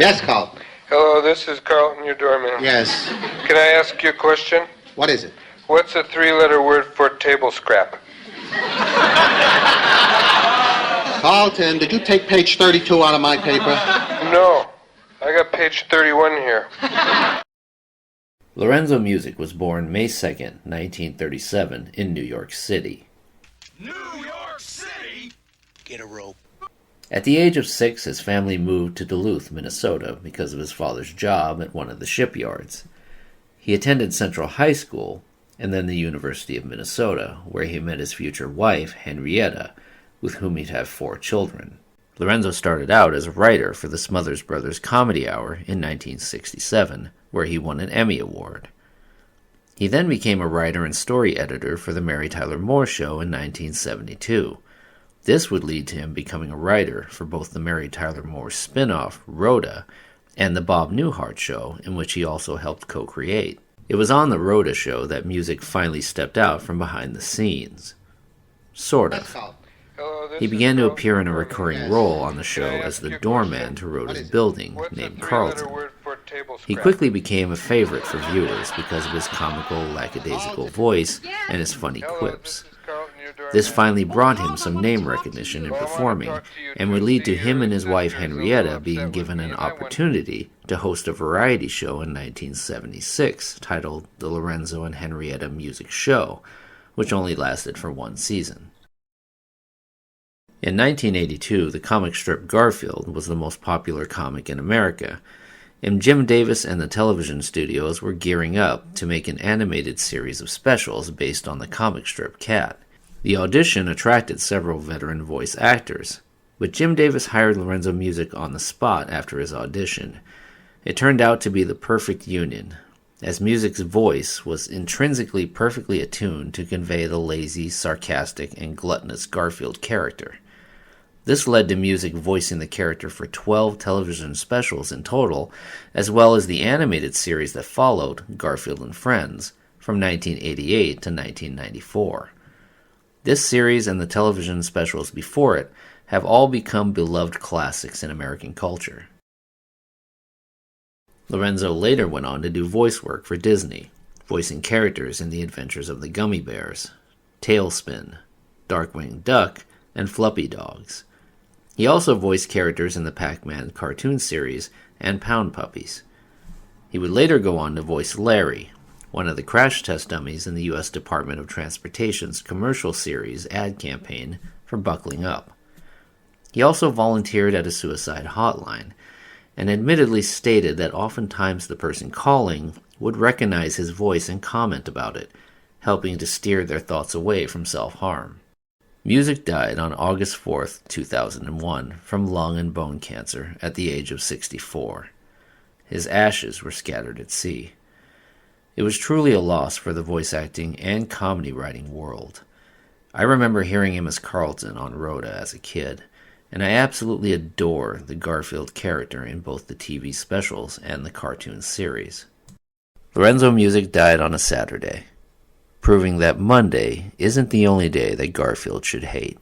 Yes, Carlton. Hello, this is Carlton, your doorman. Yes. Can I ask you a question? What is it? What's a three-letter word for table scrap? Carlton, did you take page 32 out of my paper? No. I got page 31 here. Lorenzo Music was born May 2nd, 1937, in New York City. New York City? Get a rope. At the age of 6, his family moved to Duluth, Minnesota, because of his father's job at one of the shipyards. He attended Central High School and then the University of Minnesota, where he met his future wife, Henrietta, with whom he'd have 4 children. Lorenzo started out as a writer for the Smothers Brothers Comedy Hour in 1967, where he won an Emmy Award. He then became a writer and story editor for the Mary Tyler Moore Show in 1972. This would lead to him becoming a writer for both the Mary Tyler Moore spin-off, Rhoda, and the Bob Newhart Show, in which he also helped co-create. It was on the Rhoda show that Music finally stepped out from behind the scenes. Sort of. He began to appear in a recurring role on the show as the doorman to Rhoda's building, named Carlton. He quickly became a favorite for viewers because of his comical, lackadaisical voice and his funny quips. This finally brought him some name recognition in performing, and would lead to him and his wife Henrietta being given an opportunity to host a variety show in 1976 titled The Lorenzo and Henrietta Music Show, which only lasted for 1 season. In 1982, the comic strip Garfield was the most popular comic in America, and Jim Davis and the television studios were gearing up to make an animated series of specials based on the comic strip Cat. The audition attracted several veteran voice actors, but Jim Davis hired Lorenzo Music on the spot after his audition. It turned out to be the perfect union, as Music's voice was intrinsically perfectly attuned to convey the lazy, sarcastic, and gluttonous Garfield character. This led to Music voicing the character for 12 television specials in total, as well as the animated series that followed, Garfield and Friends, from 1988 to 1994. This series and the television specials before it have all become beloved classics in American culture. Lorenzo later went on to do voice work for Disney, voicing characters in The Adventures of the Gummy Bears, Tailspin, Darkwing Duck, and Fluffy Dogs. He also voiced characters in the Pac-Man cartoon series and Pound Puppies. He would later go on to voice Larry, one of the crash test dummies in the U.S. Department of Transportation's commercial series ad campaign for Buckling Up. He also volunteered at a suicide hotline, and admittedly stated that oftentimes the person calling would recognize his voice and comment about it, helping to steer their thoughts away from self-harm. Music died on August 4, 2001, from lung and bone cancer at the age of 64. His ashes were scattered at sea. It was truly a loss for the voice acting and comedy writing world. I remember hearing him as Carlton on Rhoda as a kid, and I absolutely adore the Garfield character in both the TV specials and the cartoon series. Lorenzo Music died on a Saturday, proving that Monday isn't the only day that Garfield should hate.